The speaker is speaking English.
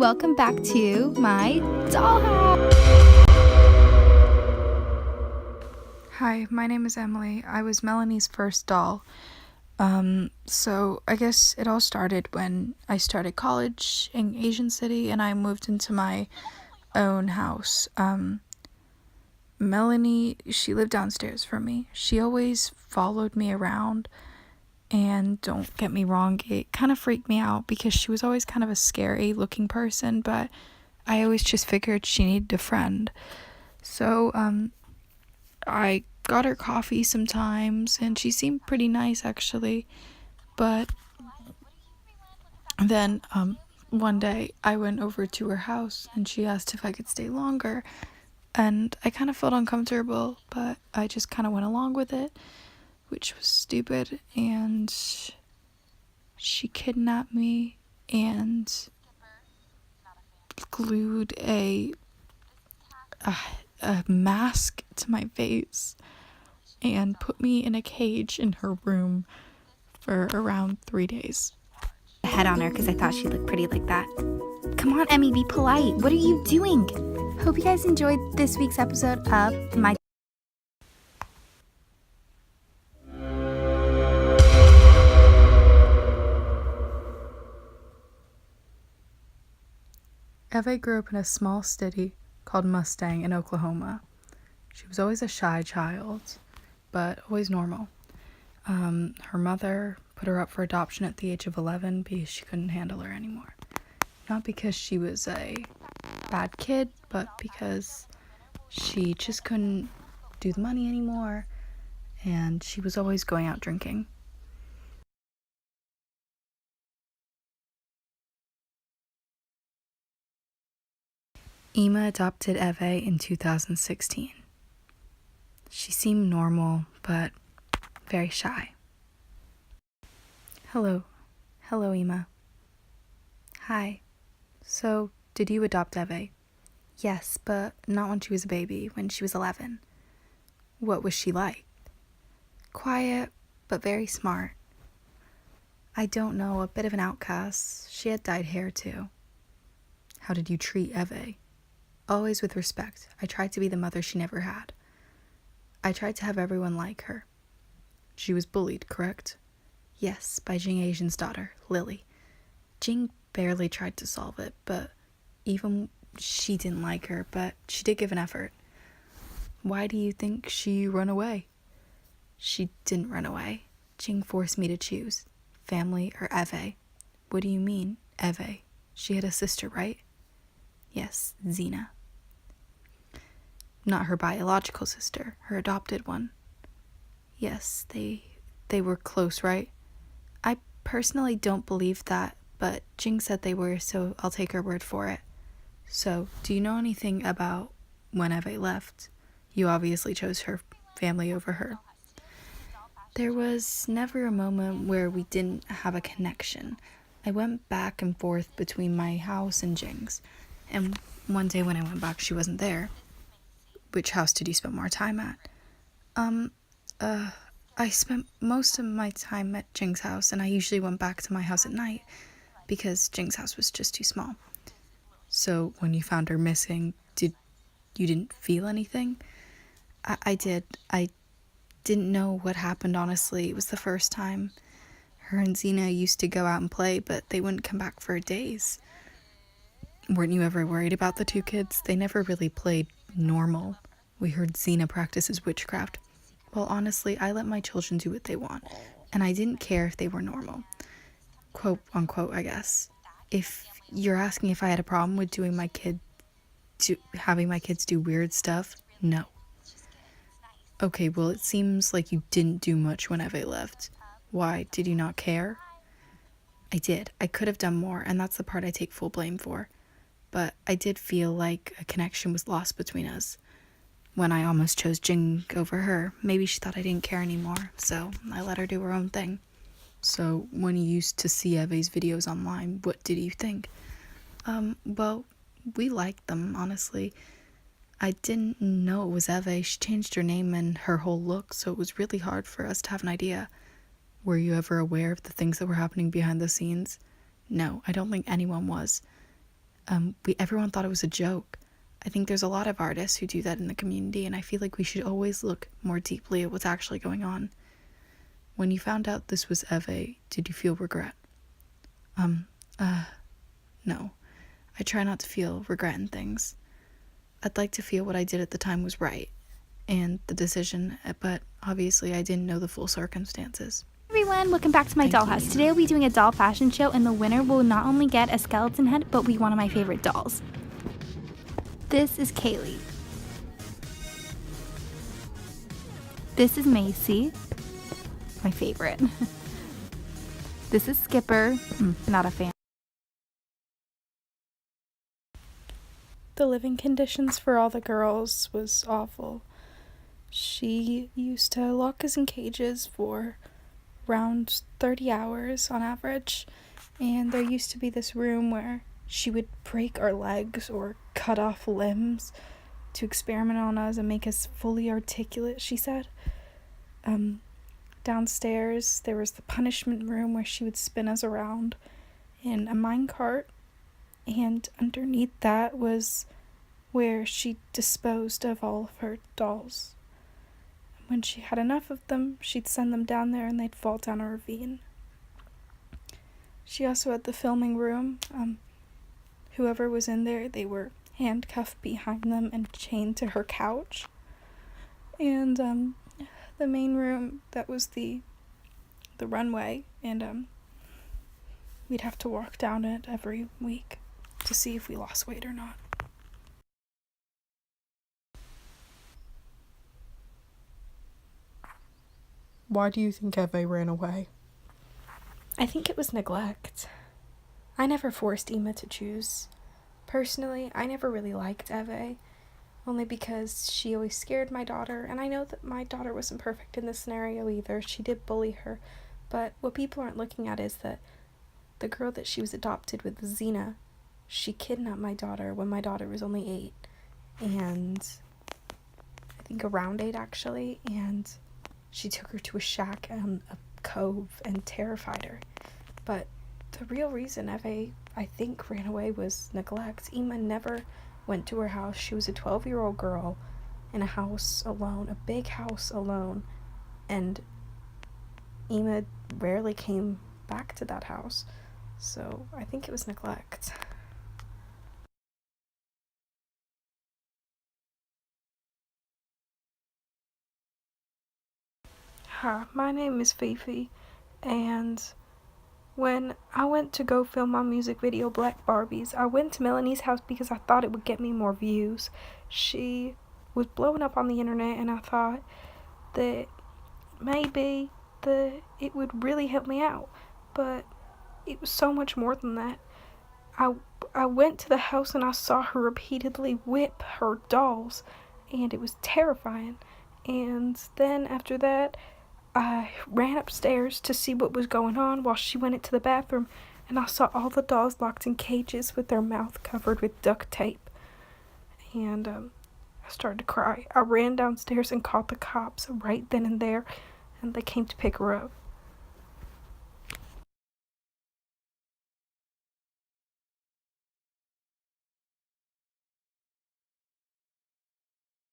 welcome back to my dollhouse. Hi, my name is Emily. I was Melanie's first doll. So I guess it all started when I started college in Asian City and I moved into my own house. Melanie, she lived downstairs from me. She always followed me around, and don't get me wrong, it kind of freaked me out because she was always kind of a scary looking person, but I always just figured she needed a friend. So, I got her coffee sometimes, and she seemed pretty nice actually. But then one day I went over to her house and she asked if I could stay longer, and I kind of felt uncomfortable, but I just kind of went along with it, which was stupid. And she kidnapped me and glued a mask to my face and put me in a cage in her room for around 3 days. Head on her because I thought she looked pretty like that. Come on, Emmy, be polite. What are you doing? Hope you guys enjoyed this week's episode of my Eve grew up in a small city called Mustang in Oklahoma. She was always a shy child, but always normal. Her mother put her up for adoption at the age of 11 because she couldn't handle her anymore. Not because she was a bad kid, but because she just couldn't do the money anymore, and she was always going out drinking. Ema adopted Eve in 2016. She seemed normal, but very shy. Hello, Ema. Hi. So, did you adopt Eve? Yes, but not when she was a baby, when she was 11. What was she like? Quiet, but very smart. I don't know, a bit of an outcast. She had dyed hair too. How did you treat Eve? Always with respect. I tried to be the mother she never had. I tried to have everyone like her. She was bullied, correct? Yes, by Jing Asian's daughter, Lily. Jing barely tried to solve it, but even she didn't like her, but she did give an effort. Why do you think she ran away? She didn't run away. Jing forced me to choose, family or Eve. What do you mean, Eve? She had a sister, right? Yes, Zena. Not her biological sister, her adopted one. Yes, they were close, right? I personally don't believe that, but Jing said they were, so I'll take her word for it. So, do you know anything about when Eve left? You obviously chose her family over her. There was never a moment where we didn't have a connection. I went back and forth between my house and Jing's, and one day when I went back, she wasn't there. Which house did you spend more time at? I spent most of my time at Jing's house, and I usually went back to my house at night because Jing's house was just too small. So when you found her missing, you didn't feel anything? I did. I didn't know what happened, honestly. It was the first time. Her and Zena used to go out and play, but they wouldn't come back for days. Weren't you ever worried about the two kids? They never really played normal. We heard Zena practices witchcraft. Well, honestly, I let my children do what they want, and I didn't care if they were normal. Quote, unquote, I guess. If you're asking if I had a problem with having my kids do weird stuff, no. Okay, well, it seems like you didn't do much when Eve left. Why, did you not care? I did. I could have done more, and that's the part I take full blame for. But I did feel like a connection was lost between us. When I almost chose Jing over her, maybe she thought I didn't care anymore, so I let her do her own thing. So, when you used to see Eve's videos online, what did you think? Well, we liked them, honestly. I didn't know it was Eve. She changed her name and her whole look, so it was really hard for us to have an idea. Were you ever aware of the things that were happening behind the scenes? No, I don't think anyone was. Everyone thought it was a joke. I think there's a lot of artists who do that in the community, and I feel like we should always look more deeply at what's actually going on. When you found out this was Eve, did you feel regret? No. I try not to feel regret in things. I'd like to feel what I did at the time was right, and the decision, but obviously I didn't know the full circumstances. Everyone, welcome back to my dollhouse. Today we'll be doing a doll fashion show, and the winner will not only get a skeleton head, but be one of my favorite dolls. This is Kaylee. This is Macy, my favorite. This is Skipper, not a fan. The living conditions for all the girls was awful. She used to lock us in cages for around 30 hours on average, and there used to be this room where she would break our legs or cut off limbs to experiment on us and make us fully articulate, she said. Downstairs there was the punishment room where she would spin us around in a minecart, and underneath that was where she disposed of all of her dolls. When she had enough of them, she'd send them down there and they'd fall down a ravine. She also had the filming room. Whoever was in there, they were handcuffed behind them and chained to her couch. And the main room, that was the runway, and we'd have to walk down it every week to see if we lost weight or not. Why do you think Eve ran away? I think it was neglect. I never forced Ima to choose. Personally, I never really liked Eve, only because she always scared my daughter, and I know that my daughter wasn't perfect in this scenario either. She did bully her, but what people aren't looking at is that the girl that she was adopted with, Xena, she kidnapped my daughter when my daughter was only 8, and I think around 8 actually, and she took her to a shack and a cove and terrified her. But the real reason Eve, I think, ran away was neglect. Ima never went to her house. She was a 12-year-old girl in a house alone, a big house alone, and Ima rarely came back to that house. So I think it was neglect. Hi, my name is Fifi, and when I went to go film my music video, Black Barbies, I went to Melanie's house because I thought it would get me more views. She was blowing up on the internet, and I thought that maybe it would really help me out, but it was so much more than that. I went to the house and I saw her repeatedly whip her dolls, and it was terrifying. And then after that, I ran upstairs to see what was going on while she went into the bathroom, and I saw all the dolls locked in cages with their mouth covered with duct tape. And I started to cry. I ran downstairs and called the cops right then and there, and they came to pick her up.